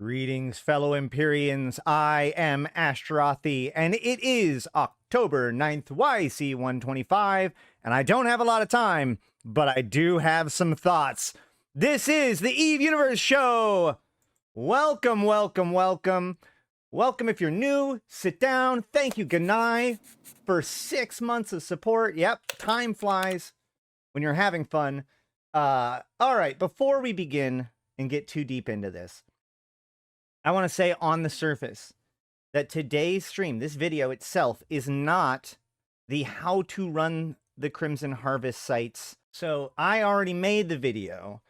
Greetings, fellow Empyreans. I am Ashtarothi, and it is October 9th, YC 125, and I don't have a lot of time, but I do have some thoughts. This is the Eve Universe Show! Welcome, welcome, welcome. Welcome if you're new. Sit down. Thank you, Ganai, for 6 months of support. Yep, time flies when you're having fun. All right, before we begin and get too deep into this, I want to say on the surface that today's stream, this video itself, is not the how to run the Crimson Harvest sites. So I already made the video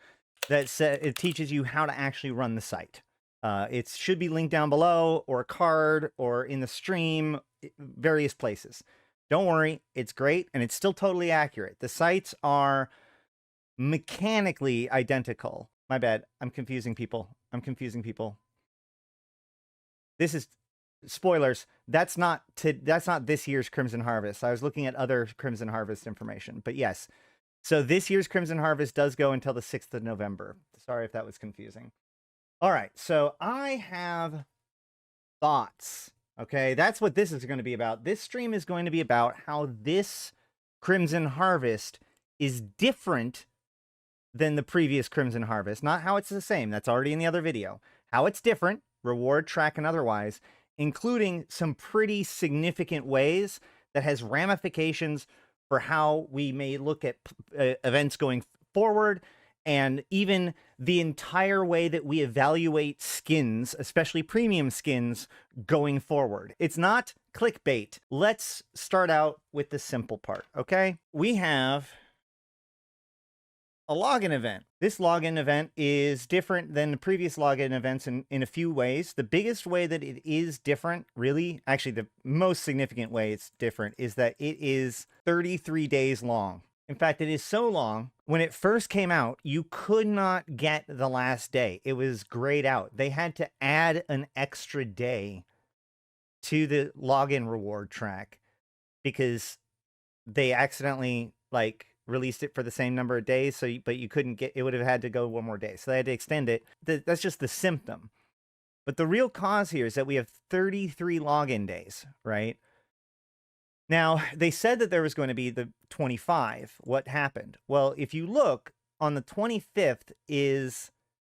that it teaches you how to actually run the site. It should be linked down below, or a card, or in the stream, various places. Don't worry, it's great, and it's still totally accurate. The sites are mechanically identical. My bad, I'm confusing people. This is spoilers. That's not this year's Crimson Harvest. I was looking at other Crimson Harvest information, but yes. So this year's Crimson Harvest does go until the 6th of November. Sorry if that was confusing. All right, so I have thoughts. Okay, that's what this is going to be about. This stream is going to be about how this Crimson Harvest is different than the previous Crimson Harvest. Not how it's the same. That's already in the other video. How it's different, reward track and otherwise, including some pretty significant ways that has ramifications for how we may look at events going forward, and even the entire way that we evaluate skins, especially premium skins, going forward. It's not clickbait. Let's start out with the simple part, okay? We have a login event. This login event is different than the previous login events in a few ways. The biggest way that it is different, really, actually the most significant way it's different, is that it is 33 days long. In fact, it is so long, when it first came out, you could not get the last day. It was grayed out. They had to add an extra day to the login reward track because they accidentally, released it for the same number of days, but you couldn't get it. Would have had to go one more day, so they had to extend it. That's just the symptom, but the real cause here is that we have 33 login days. Right now, they said that there was going to be the 25. What happened? Well, if you look on the 25th is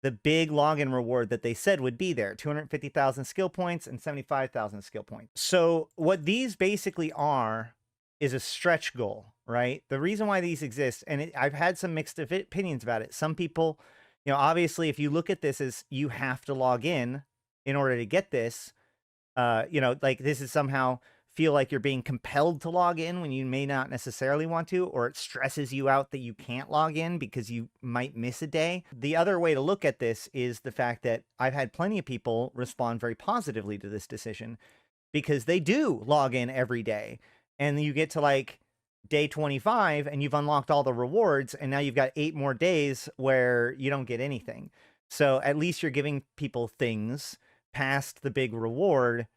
the big login reward that they said would be there: 250,000 skill points and 75,000 skill points. So what these basically are is a stretch goal, right? The reason why these exist, and I've had some mixed opinions about it. Some people, obviously, if you look at this as you have to log in order to get this, this is somehow feel like you're being compelled to log in when you may not necessarily want to, or it stresses you out that you can't log in because you might miss a day. The other way to look at this is the fact that I've had plenty of people respond very positively to this decision because they do log in every day. And you get to day 25 and you've unlocked all the rewards, and now you've got 8 more days where you don't get anything. So at least you're giving people things past the big reward.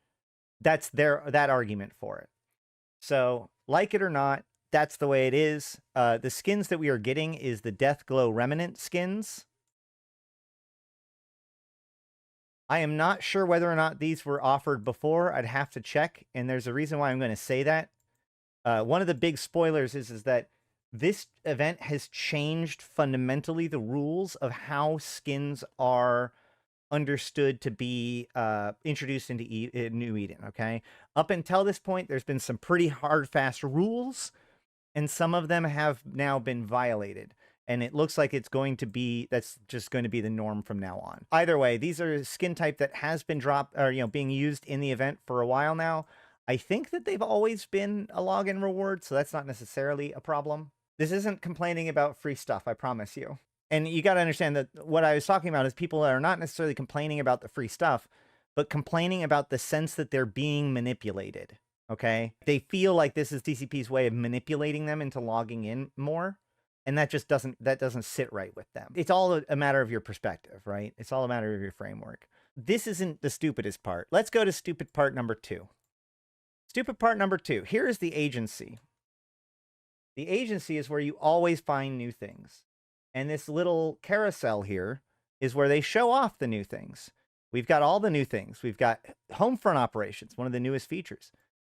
That's that argument for it. So like it or not, that's the way it is. The skins that we are getting is the Deathglow Remnant skins. I am not sure whether or not these were offered before. I'd have to check, and there's a reason why I'm going to say that. One of the big spoilers is that this event has changed fundamentally the rules of how skins are understood to be introduced into New Eden, okay? Up until this point, there's been some pretty hard, fast rules, and some of them have now been violated. And it looks like that's just going to be the norm from now on. Either way, these are a skin type that has been dropped, or being used in the event for a while now. I think that they've always been a login reward, so that's not necessarily a problem. This isn't complaining about free stuff, I promise you. And you got to understand that what I was talking about is people that are not necessarily complaining about the free stuff, but complaining about the sense that they're being manipulated, okay? They feel like this is DCP's way of manipulating them into logging in more, and that just doesn't sit right with them. It's all a matter of your perspective, right? It's all a matter of your framework. This isn't the stupidest part. Let's go to stupid part number 2. Stupid part number 2. Here is the agency. The agency is where you always find new things. And this little carousel here is where they show off the new things. We've got all the new things. We've got home front operations, one of the newest features.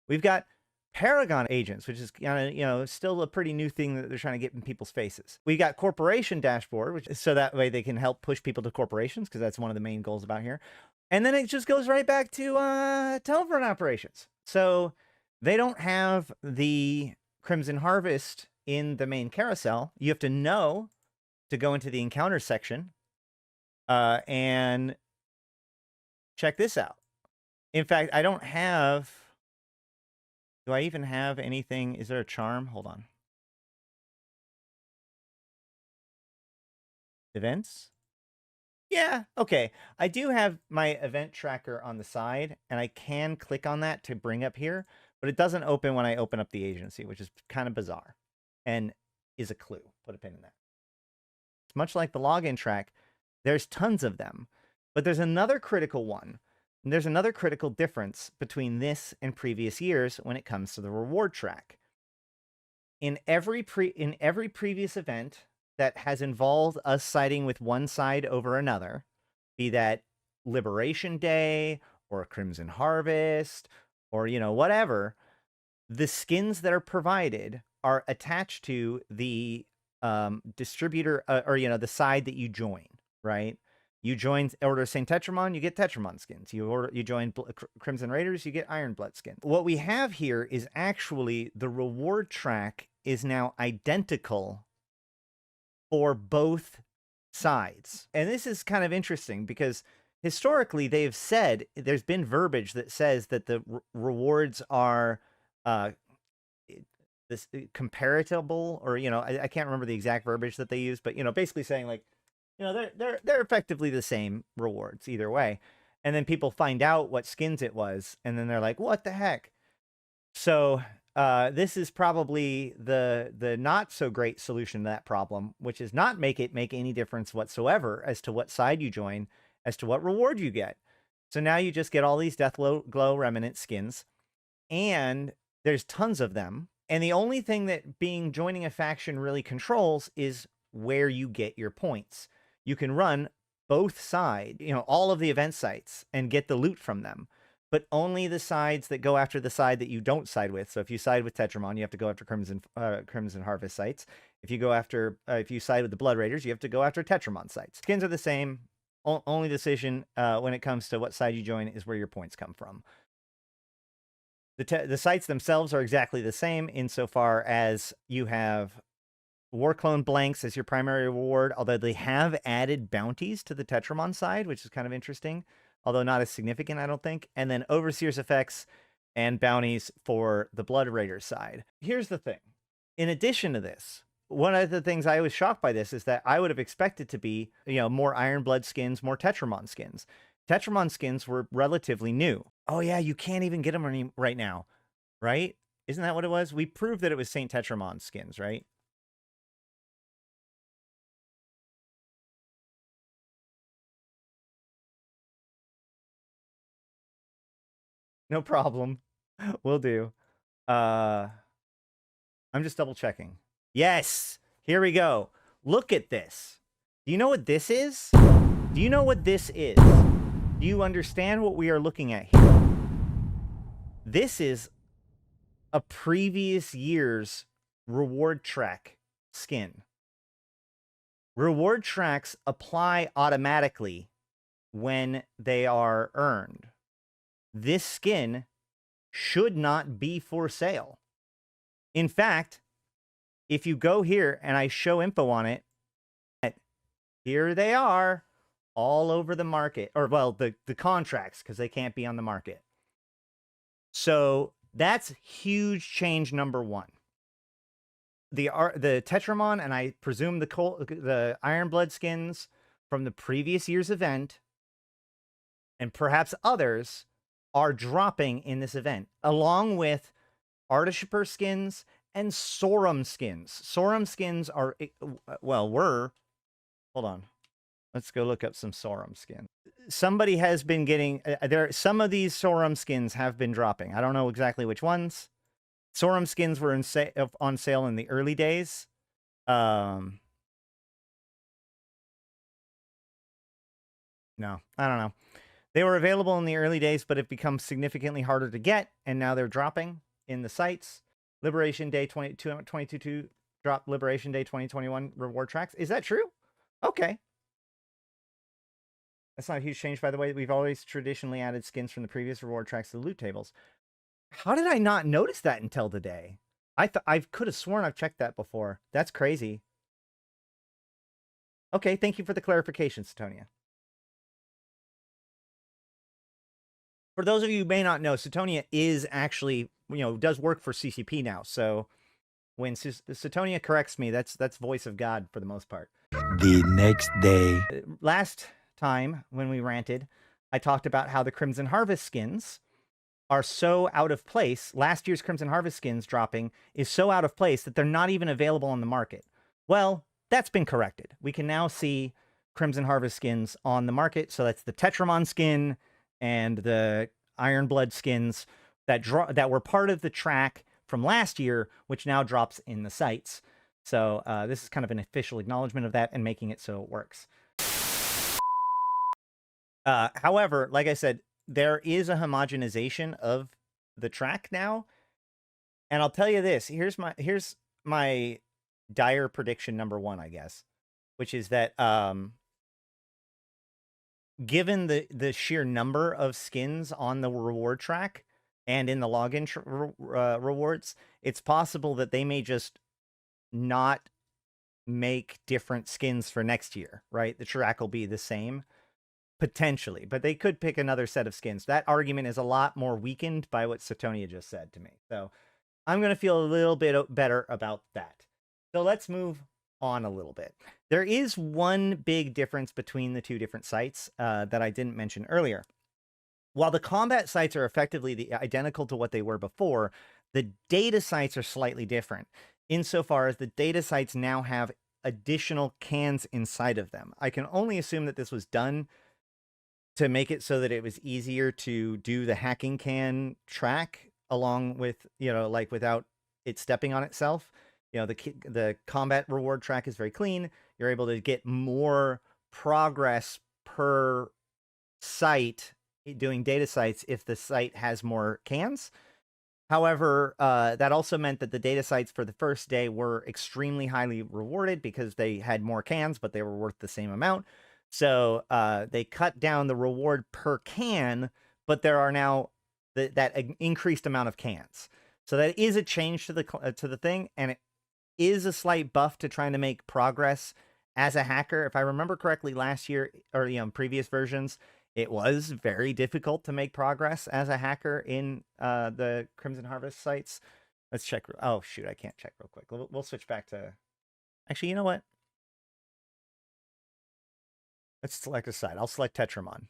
We've got Paragon agents, which is kind of, still a pretty new thing that they're trying to get in people's faces. We got corporation dashboard, which is so that way they can help push people to corporations, because that's one of the main goals about here. And then it just goes right back to home front operations. So they don't have the Crimson Harvest in the main carousel. You have to know to go into the encounter section and check this out. In fact, I don't have... Do I even have anything? Is there a charm? Hold on. Events? Yeah, okay. I do have my event tracker on the side, and I can click on that to bring up here, but it doesn't open when I open up the agency, which is kind of bizarre and is a clue. Put a pin in that. It's much like the login track. There's tons of them, but there's another critical one. And there's another critical difference between this and previous years when it comes to the reward track. In every previous event that has involved us siding with one side over another, be that Liberation Day or Crimson Harvest or, whatever, the skins that are provided are attached to the distributor or, the side that you join, right? You join Order of St. Tetramon, you get Tetramon skins. You join Crimson Raiders, you get Ironblood skins. What we have here is actually the reward track is now identical for both sides. And this is kind of interesting because historically they've said, there's been verbiage that says that the rewards are this comparable, or, I can't remember the exact verbiage that they use, but, basically saying like, they're effectively the same rewards either way. And then people find out what skins it was, and then they're like, what the heck? So this is probably the not so great solution to that problem, which is not make any difference whatsoever as to what side you join, as to what reward you get. So now you just get all these Deathglow Remnant skins, and there's tons of them. And the only thing that joining a faction really controls is where you get your points. You can run both sides, all of the event sites, and get the loot from them, but only the sides that go after the side that you don't side with. So if you side with Tetramon, you have to go after Crimson Harvest sites. If you side with the Blood Raiders, you have to go after Tetramon sites. Skins are the same. Only decision when it comes to what side you join is where your points come from. The sites themselves are exactly the same insofar as you have War Clone blanks as your primary reward, although they have added bounties to the Tetramon side, which is kind of interesting, although not as significant, I don't think. And then Overseer's effects and bounties for the Blood Raider side. Here's the thing. In addition to this, one of the things I was shocked by this is that I would have expected to be, more Ironblood skins, more Tetramon skins. Tetramon skins were relatively new. Oh yeah, you can't even get them right now, right? Isn't that what it was? We proved that it was St. Tetramon skins, right? No problem. Will do. I'm just double checking. Yes, here we go. Look at this. Do you know what this is? Do you know what this is? Do you understand what we are looking at here? This is a previous year's reward track skin. Reward tracks apply automatically when they are earned. This skin should not be for sale. In fact, if you go here and I show info on it, here they are all over the market, or well, the contracts, because they can't be on the market. So that's huge change number one. The Tetramon, and I presume the Ironblood skins from the previous year's event, and perhaps others, are dropping in this event, along with Artificer skins and Sorum skins. Sorum skins are, hold on. Let's go look up some Sorum skins. Somebody has been getting, some of these Sorum skins have been dropping. I don't know exactly which ones. Sorum skins were on sale in the early days. No, I don't know. They were available in the early days, but have become significantly harder to get, and now they're dropping in the sites. Liberation Day 2022 drop Liberation Day 2021 reward tracks. Is that true? Okay. That's not a huge change, by the way. We've always traditionally added skins from the previous reward tracks to the loot tables. How did I not notice that until today? I could have sworn I've checked that before. That's crazy. Okay, thank you for the clarification, Satonia. For those of you who may not know, Satonia is actually, does work for CCP now. So when Satonia corrects me, that's voice of God for the most part. The next day. Last time when we ranted, I talked about how the Crimson Harvest skins are so out of place. Last year's Crimson Harvest skins dropping is so out of place that they're not even available on the market. Well, that's been corrected. We can now see Crimson Harvest skins on the market. So that's the Tetramon skin and the Ironblood skins that were part of the track from last year, which now drops in the sites. So this is kind of an official acknowledgement of that and making it so it works. However, like I said, there is a homogenization of the track now. And I'll tell you this, here's my dire prediction number one, I guess, which is that given the sheer number of skins on the reward track and in the login rewards, it's possible that they may just not make different skins for next year, right? The track will be the same. Potentially, but they could pick another set of skins. That argument is a lot more weakened by what Satonia just said to me. So I'm going to feel a little bit better about that. So let's move on a little bit. There is one big difference between the two different sites that I didn't mention earlier. While the combat sites are effectively identical to what they were before, the data sites are slightly different insofar as the data sites now have additional cans inside of them. I can only assume that this was done to make it so that it was easier to do the hacking can track along with, like without it stepping on itself. The combat reward track is very clean. You're able to get more progress per site doing data sites if the site has more cans. However, that also meant that the data sites for the first day were extremely highly rewarded because they had more cans, but they were worth the same amount. So they cut down the reward per can, but there are now that increased amount of cans. So that is a change to the thing, and it is a slight buff to trying to make progress as a hacker. If I remember correctly, last year or previous versions, it was very difficult to make progress as a hacker in the Crimson Harvest sites. Let's check. Oh shoot, I can't check real quick. We'll switch back to. Actually, you know what? Let's select a site. I'll select Tetramon.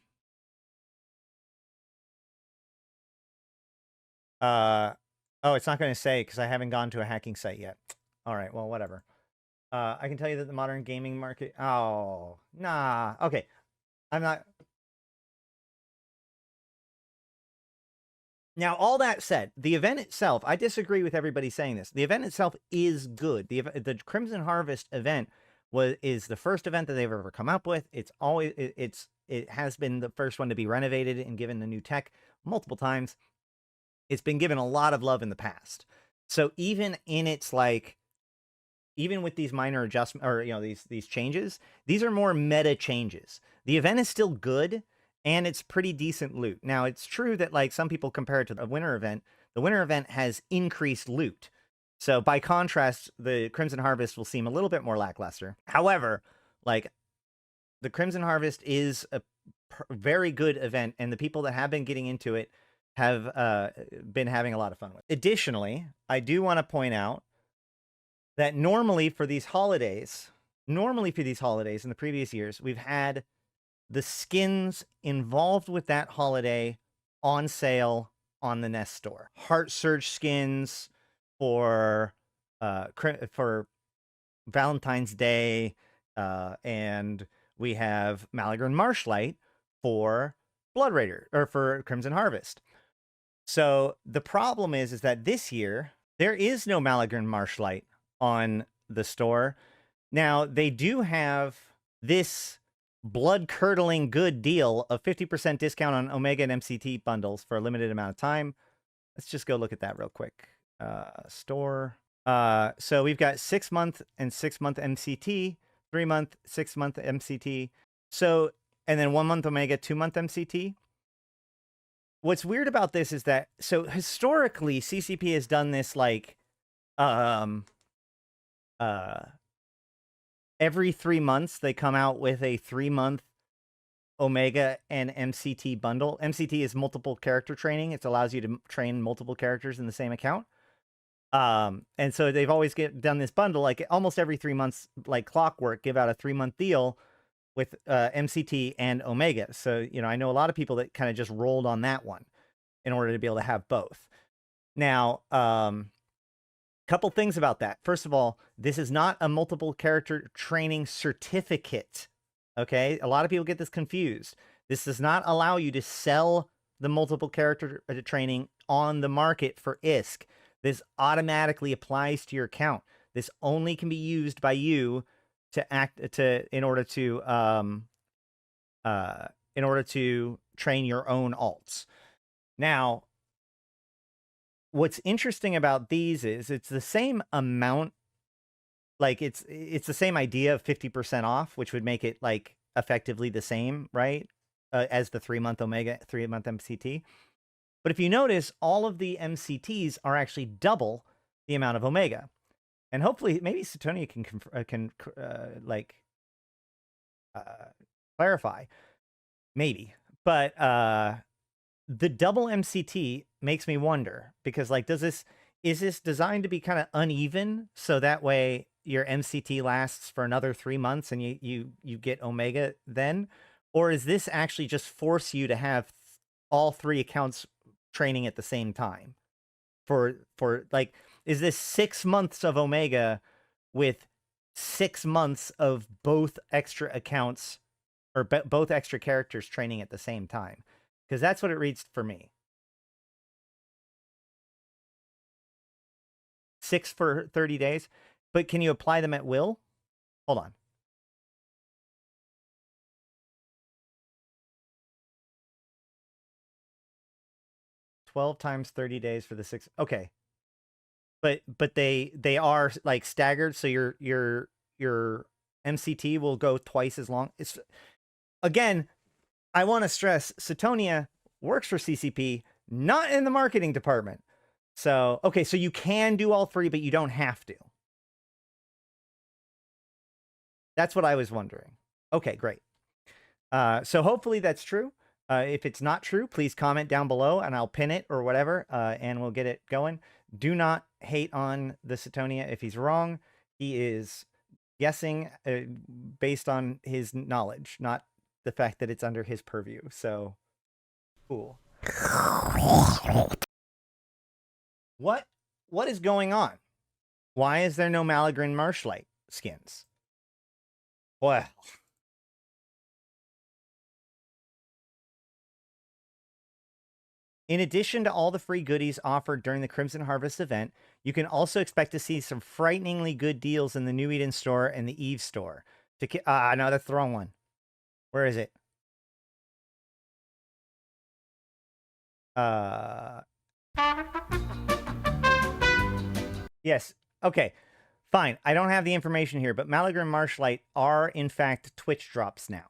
Oh, it's not going to say because I haven't gone to a hacking site yet. All right, well, whatever. I can tell you that the modern gaming market... Oh, nah. Okay, I'm not... Now, all that said, the event itself, I disagree with everybody saying this. The event itself is good. The Crimson Harvest event is the first event that they've ever come up with. It has been the first one to be renovated and given the new tech multiple times. It's been given a lot of love in the past. So even in its even with these minor adjustments or these changes, these are more meta changes. The event is still good and it's pretty decent loot. Now it's true that some people compare it to the winter event. The winter event has increased loot. So by contrast, the Crimson Harvest will seem a little bit more lackluster. However, the Crimson Harvest is a very good event, and the people that have been getting into it have been having a lot of fun with it. Additionally, I do want to point out that normally for these holidays in the previous years, we've had the skins involved with that holiday on sale on the Nest store. Heart Surge skins for Valentine's Day, and we have Malagran Marshlight for Blood Raider or for Crimson Harvest. So the problem is that this year there is no Malagran Marshlight on the store. Now they do have this blood-curdling good deal of 50% discount on Omega and MCT bundles for a limited amount of time. Let's just go look at that real quick. Store. So we've got 6-month and 6-month MCT, 3-month, 6-month MCT. So, and then 1-month Omega, 2-month MCT. What's weird about this is that, so historically, CCP has done this like, every 3 months, they come out with a 3-month Omega and MCT bundle. MCT is multiple character training. It allows you to train multiple characters in the same account. And so they've always done this bundle, like almost every 3 months, like clockwork, give out a 3-month deal with MCT and Omega. So, you know, I know a lot of people that kind of just rolled on that one in order to be able to have both. Now, couple things about that. First of all, this is not a multiple character training certificate. Okay, a lot of people get this confused. This does not allow you to sell the multiple character training on the market for ISK. This automatically applies to your account. This only can be used by you in order to train your own alts. Now, what's interesting about these is it's the same amount, like it's the same idea of 50% off, which would make it like effectively the same, right? As the 3-month Omega, 3-month MCT. But if you notice, all of the MCTs are actually double the amount of Omega. And hopefully, maybe Satonia can clarify, maybe. But the double MCT makes me wonder, because like, is this designed to be kind of uneven so that way your MCT lasts for another 3 months and you get Omega then? Or is this actually just force you to have all 3 accounts training at the same time? For like, is this 6 months of Omega with 6 months of both extra accounts or both extra characters training at the same time? Because that's what it reads for me. 6 for 30 days. But can you apply them at will? Hold on. $12 times 30 days for the 6. Okay. But they are like staggered, so your MCT will go twice as long. It's, again, I want to stress, Satonia works for CCP, not in the marketing department. So, okay, so you can do all 3, but you don't have to. That's what I was wondering. Okay, great. So hopefully that's true. If it's not true, please comment down below and I'll pin it or whatever, and we'll get it going. Do not hate on the Satonia if he's wrong. He is guessing based on his knowledge, not the fact that it's under his purview. So, cool. What is going on? Why is there no Malagrin Marshlight skins? Well, in addition to all the free goodies offered during the Crimson Harvest event, you can also expect to see some frighteningly good deals in the New Eden store and the Eve store. No, that's the wrong one. Where is it? Yes. Okay. Fine. I don't have the information here, but Malagrin Marshlight are, in fact, Twitch drops now.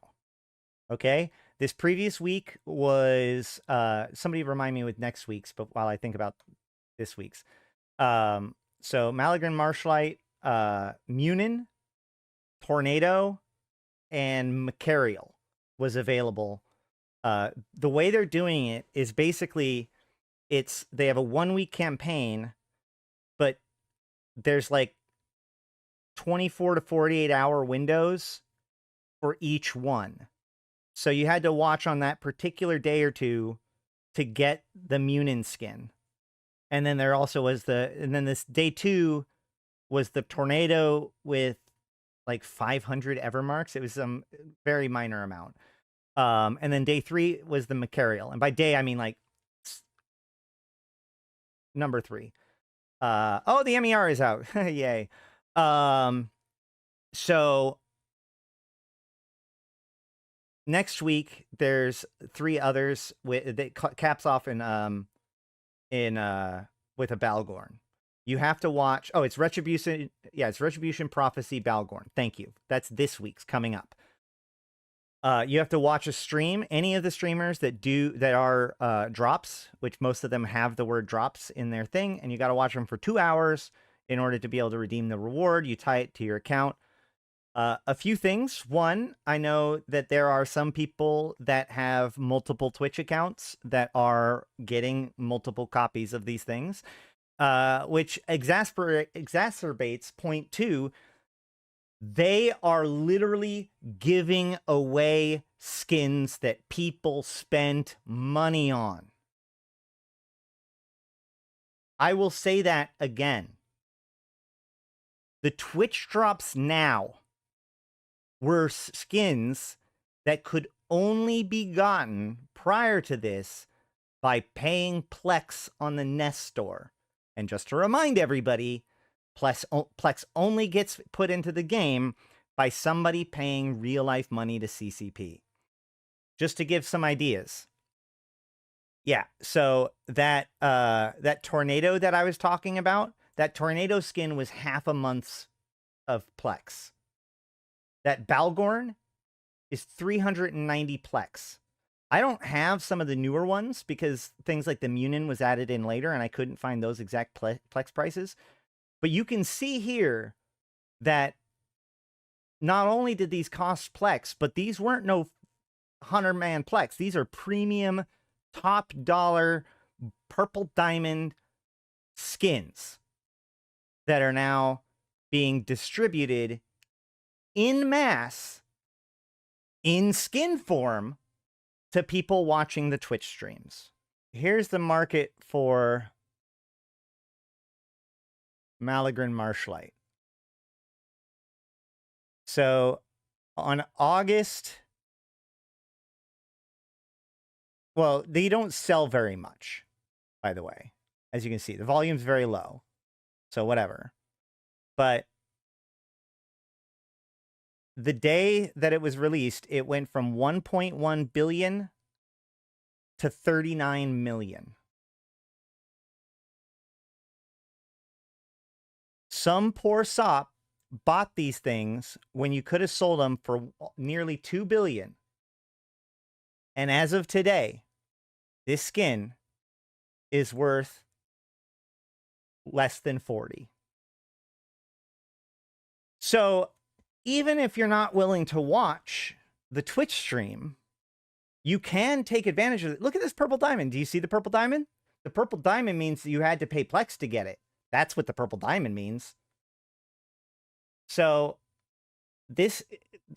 Okay? This previous week was... somebody remind me with next week's, but while I think about this week's. So, Malagrin Marshlight, Munin, Tornado, and Macarial was available. The way they're doing it is basically... they have a 1-week campaign, but there's like 24 to 48 hour windows for each one. So you had to watch on that particular day or two to get the Munin skin. And then there also was this day 2 was the Tornado with like 500 Evermarks. It was some very minor amount. And then day 3 was the Macarial. And by day, I mean like number 3. Oh, the MER is out. Yay. So next week there's 3 others with that caps off in with a Balgorn. You have to watch. Oh, it's Retribution. Yeah, it's Retribution Prophecy Balgorn. Thank you. That's this week's coming up. You have to watch a stream. Any of the streamers that are drops, which most of them have the word drops in their thing, and you got to watch them for 2 hours in order to be able to redeem the reward. You tie it to your account. A few things. One, I know that there are some people that have multiple Twitch accounts that are getting multiple copies of these things, which exacerbates point 2. They are literally giving away skins that people spent money on. I will say that again. The Twitch drops now were skins that could only be gotten prior to this by paying Plex on the Nest store. And just to remind everybody, Plex only gets put into the game by somebody paying real-life money to CCP. Just to give some ideas. Yeah, so that tornado that I was talking about, that tornado skin was half a month's of Plex. That Balgorn is 390 Plex. I don't have some of the newer ones because things like the Munin was added in later and I couldn't find those exact Plex prices. But you can see here that not only did these cost Plex, but these weren't no 100-man Plex. These are premium, top dollar, purple diamond skins that are now being distributed in mass, in skin form, to people watching the Twitch streams. Here's the market for Malagran Marshlight. So on August, well, they don't sell very much, by the way. As you can see, the volume's very low. So whatever. But the day that it was released, it went from 1.1 billion to 39 million. Some poor sop bought these things when you could have sold them for nearly 2 billion. And as of today, this skin is worth less than 40. So even if you're not willing to watch the Twitch stream, you can take advantage of it. Look at this purple diamond. Do you see the purple diamond? The purple diamond means that you had to pay Plex to get it. That's what the purple diamond means. So this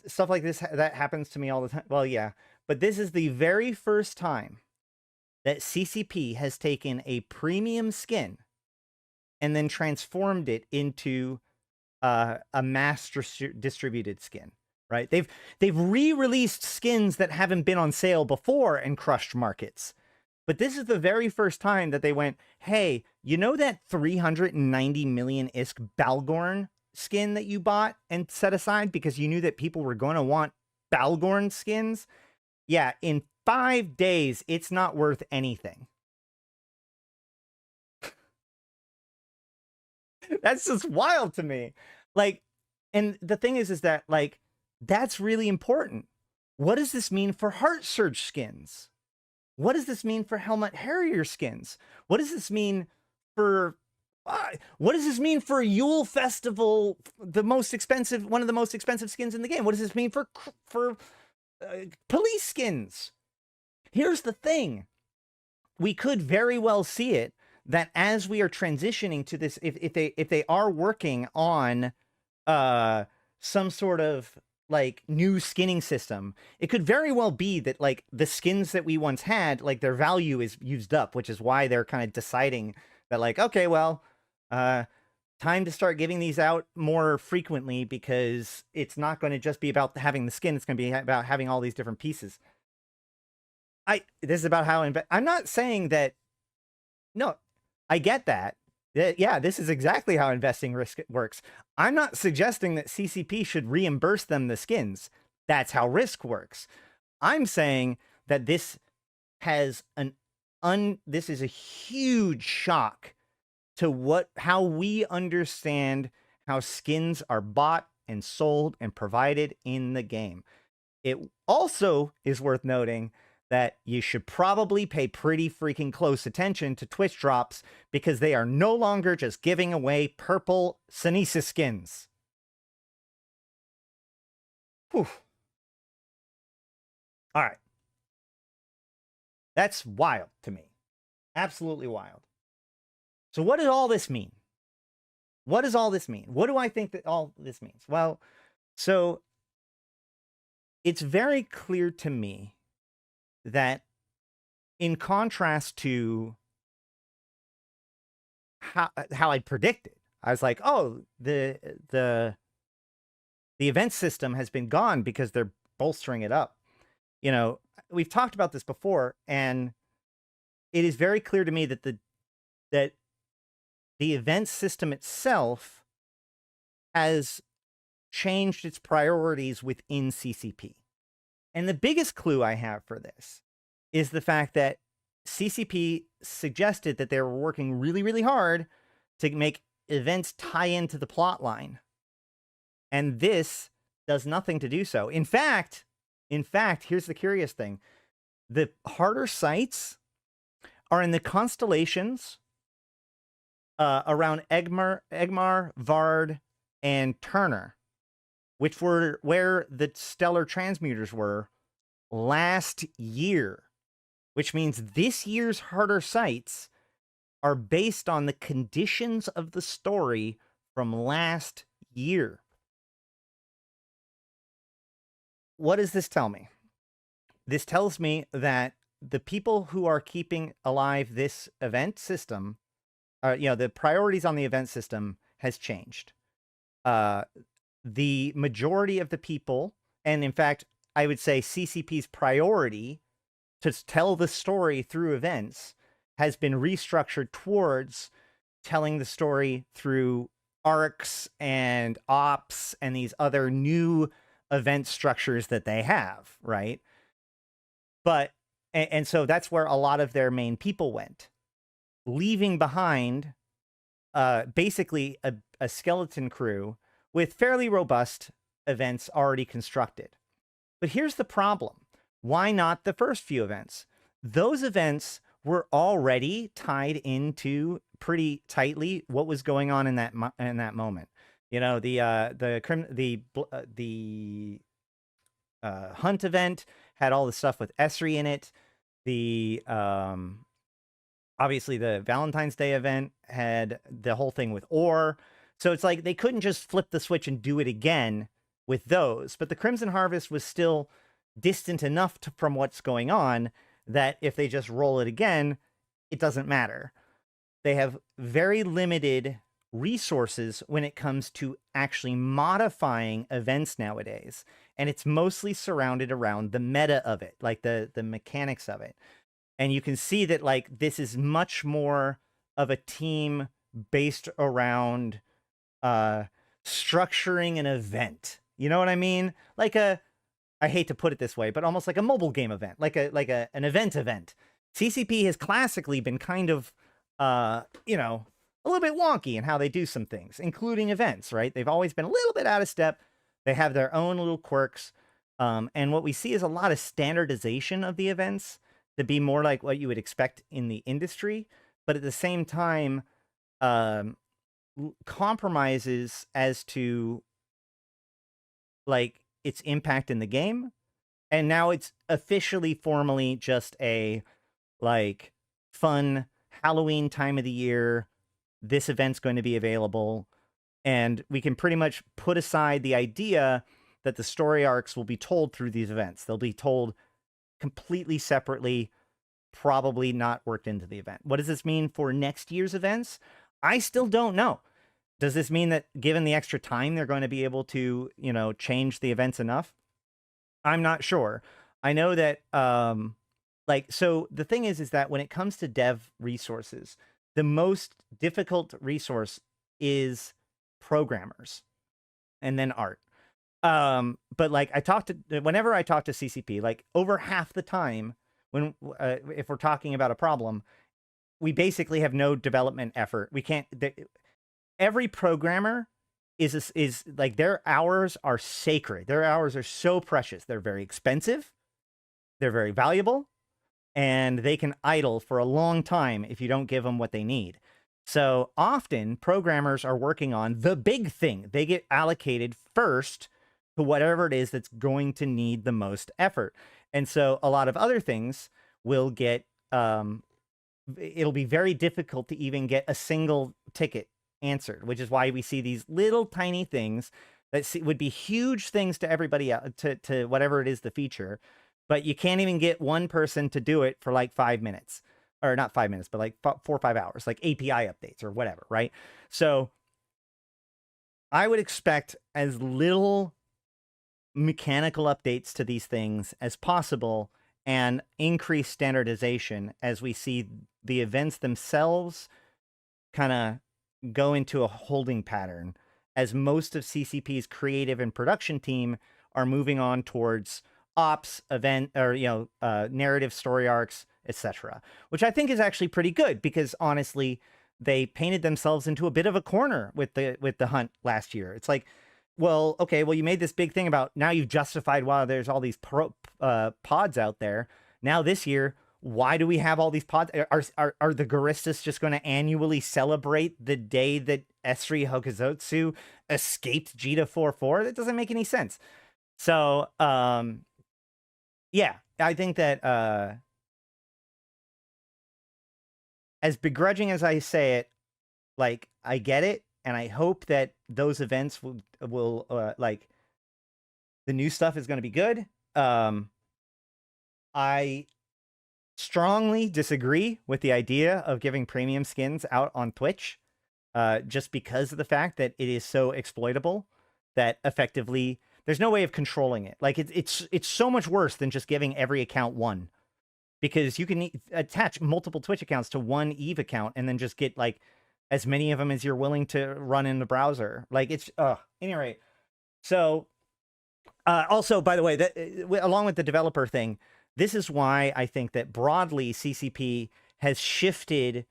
stuff like this, that happens to me all the time. Well, yeah, but this is the very first time that CCP has taken a premium skin and then transformed it into a mass distributed skin, right? They've re-released skins that haven't been on sale before and crushed markets. But this is the very first time that they went, hey, you know that 390 million ISK Balgorn skin that you bought and set aside because you knew that people were going to want Balgorn skins? Yeah, in 5 days, it's not worth anything. That's just wild to me. Like, and the thing is that, like, that's really important. What does this mean for Heart Surge skins? What does this mean for Helmut Harrier skins? What does this mean for... what does this mean for Yule Festival, the most expensive, one of the most expensive skins in the game? What does this mean for police skins? Here's the thing. We could very well see it that as we are transitioning to this, if they are working on some sort of like new skinning system, it could very well be that like the skins that we once had, like their value is used up, which is why they're kind of deciding that like, okay, well, time to start giving these out more frequently because it's not going to just be about having the skin. It's going to be about having all these different pieces. This is about how, I'm not saying that, no, I get that. Yeah, this is exactly how investing risk works. I'm not suggesting that CCP should reimburse them the skins. That's how risk works. I'm saying that this has this is a huge shock to how we understand how skins are bought and sold and provided in the game. It also is worth noting that you should probably pay pretty freaking close attention to Twitch drops, because they are no longer just giving away purple Sinisa skins. Whew. All right. That's wild to me. Absolutely wild. So what does all this mean? What does all this mean? What do I think that all this means? Well, so it's very clear to me that, in contrast to how I predicted, I was like, oh, the event system has been gone because they're bolstering it up. You know, we've talked about this before, and it is very clear to me that the event system itself has changed its priorities within CCP. And the biggest clue I have for this is the fact that CCP suggested that they were working really, really hard to make events tie into the plot line. And this does nothing to do so. In fact, here's the curious thing. The harder sites are in the constellations around Egmar, Vard, and Turner, which were where the stellar transmuters were last year, which means this year's harder sites are based on the conditions of the story from last year. What does this tell me? This tells me that the people who are keeping alive this event system, the priorities on the event system has changed. The majority of the people, and in fact, I would say CCP's priority to tell the story through events has been restructured towards telling the story through arcs and ops and these other new event structures that they have, right? But, and so that's where a lot of their main people went, leaving behind basically a skeleton crew with fairly robust events already constructed. But here's the problem. Why not the first few events? Those events were already tied into pretty tightly what was going on in that moment. You know, the hunt event had all the stuff with Esri in it. The obviously the Valentine's Day event had the whole thing with Ore. So it's like they couldn't just flip the switch and do it again with those. But the Crimson Harvest was still distant enough from what's going on that if they just roll it again, it doesn't matter. They have very limited resources when it comes to actually modifying events nowadays. And it's mostly surrounded around the meta of it, like the mechanics of it. And you can see that, like, this is much more of a team based around structuring an event. You know what I mean? Like I hate to put it this way, but almost like a mobile game event, like an event. CCP has classically been kind of, a little bit wonky in how they do some things, including events, right? They've always been a little bit out of step. They have their own little quirks. And what we see is a lot of standardization of the events to be more like what you would expect in the industry, but at the same time, compromises as to like its impact in the game. And now it's officially formally just a like fun Halloween time of the year. This event's going to be available, and we can pretty much put aside the idea that the story arcs will be told through these events. They'll be told completely separately, probably not worked into the event. What does this mean for next year's events? I still don't know. Does this mean that given the extra time, they're going to be able to, change the events enough? I'm not sure. I know that, so the thing is that when it comes to dev resources, the most difficult resource is programmers and then art. But like whenever I talk to CCP, like over half the time when if we're talking about a problem, we basically have no development effort. We can't. Every programmer is like, their hours are sacred. Their hours are so precious. They're very expensive. They're very valuable, and they can idle for a long time if you don't give them what they need. So often programmers are working on the big thing. They get allocated first to whatever it is that's going to need the most effort. And so a lot of other things will get, it'll be very difficult to even get a single ticket answered, which is why we see these little tiny things that would be huge things to everybody else, to whatever it is the feature, but you can't even get one person to do it for like 5 minutes, or not 5 minutes, but like 4 or 5 hours, like API updates or whatever, right? So I would expect as little mechanical updates to these things as possible, and increase standardization as we see the events themselves kind of go into a holding pattern, as most of CCP's creative and production team are moving on towards ops, event, or narrative story arcs, etc., which I think is actually pretty good, because honestly, they painted themselves into a bit of a corner with the hunt last year. It's like, well, okay, well, you made this big thing about, now you've justified why there's all these pods out there. Now this year, why do we have all these pods? Are the Guristas just going to annually celebrate the day that Esri Hokusotsu escaped Jita 4-4? That doesn't make any sense. So, yeah, I think that as begrudging as I say it, like, I get it. And I hope that those events will like, the new stuff is going to be good. I strongly disagree with the idea of giving premium skins out on Twitch, just because of the fact that it is so exploitable that effectively there's no way of controlling it. Like, it's so much worse than just giving every account one, because you can attach multiple Twitch accounts to one Eve account and then just get like as many of them as you're willing to run in the browser. Like, it's, anyway. So, also, by the way, that along with the developer thing, this is why I think that broadly CCP has shifted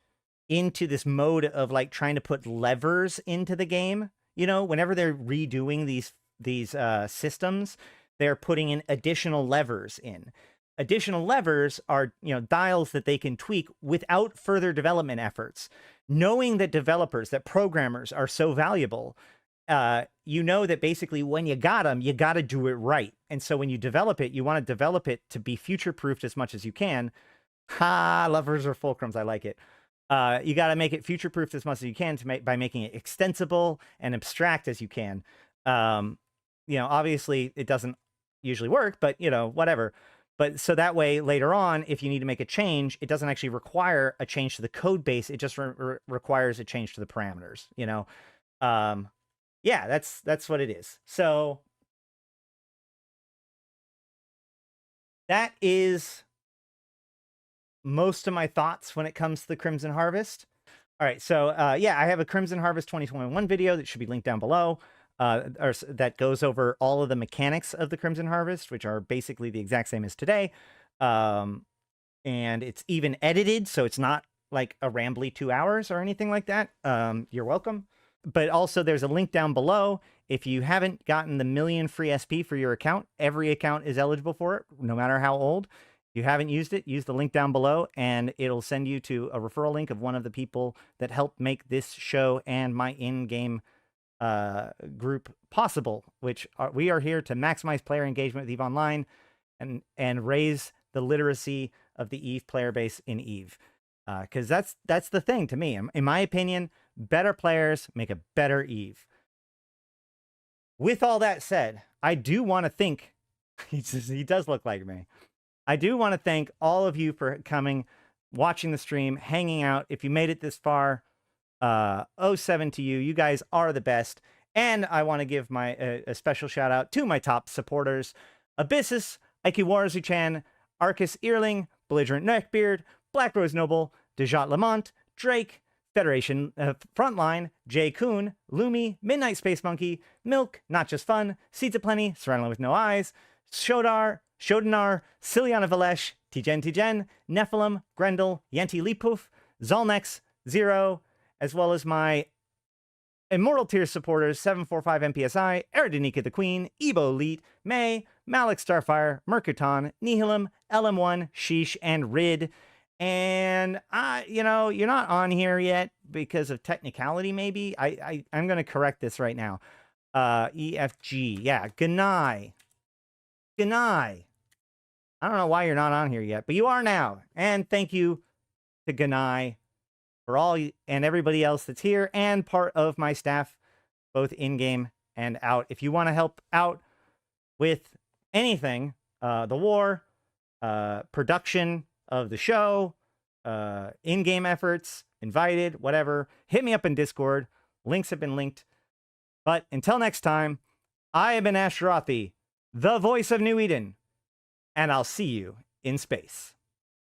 into this mode of like trying to put levers into the game. You know, whenever they're redoing these systems, they're putting in additional levers in. Additional levers are, dials that they can tweak without further development efforts. Knowing that developers, that programmers are so valuable, that basically when you got them, you got to do it right. And so when you develop it, you want to develop it to be future-proofed as much as you can. Ha, levers or fulcrums, I like it. You got to make it future-proofed as much as you can by making it extensible and abstract as you can. Obviously it doesn't usually work, but whatever. But so that way, later on, if you need to make a change, it doesn't actually require a change to the code base. It just requires a change to the parameters, Yeah, that's what it is. So that is most of my thoughts when it comes to the Crimson Harvest. All right, so yeah, I have a Crimson Harvest 2021 video that should be linked down below. Or that goes over all of the mechanics of the Crimson Harvest, which are basically the exact same as today. And it's even edited, so it's not like a rambly 2 hours or anything like that. You're welcome. But also there's a link down below. If you haven't gotten the 1,000,000 free SP for your account, every account is eligible for it, no matter how old. If you haven't used it, use the link down below, and it'll send you to a referral link of one of the people that helped make this show and my in-game group possible, which we are here to maximize player engagement with EVE Online and raise the literacy of the EVE player base in EVE, because that's the thing to me. In my opinion, better players make a better EVE. With all that said, I do want to thank he does look like me. I do want to thank all of you for coming, watching the stream, hanging out. If you made it this far, 07 to you. You guys are the best. And I want to give my a special shout out to my top supporters: Abyssus, Aikawarazu Chan, Arkas Ilring, Belligerent Neckbeard, Black Rose Noble, Dajat Lemmont, Drake, Federation Frontline, Jay Kuhn, Lumi, Midnight Space Monkey, Milk, Not Just Fun, Seeds Aplenty, Serenity with No Eyes, Shodanar, Syliana Vel'ash, Tgen Tgen, Nephilim, Grendel, Yantey Lepouf, Zaul Nex, Zero, as well as my Immortal Tier supporters, 745 MPSI, Arydanika the Queen, Ebo Elite, May, Malak Starfire, Merc Utan, Nihilum, LM1, Sheesh, and Rid. And, you're not on here yet because of technicality, maybe. I'm going to correct this right now. EFG. Yeah, Ganai. I don't know why you're not on here yet, but you are now. And thank you to Ganai for all and everybody else that's here and part of my staff, both in-game and out. If you want to help out with anything, the war, production of the show, in-game efforts, invited, whatever, hit me up in Discord. Links have been linked. But until next time, I have been Ashtarothi, the voice of New Eden, and I'll see you in space.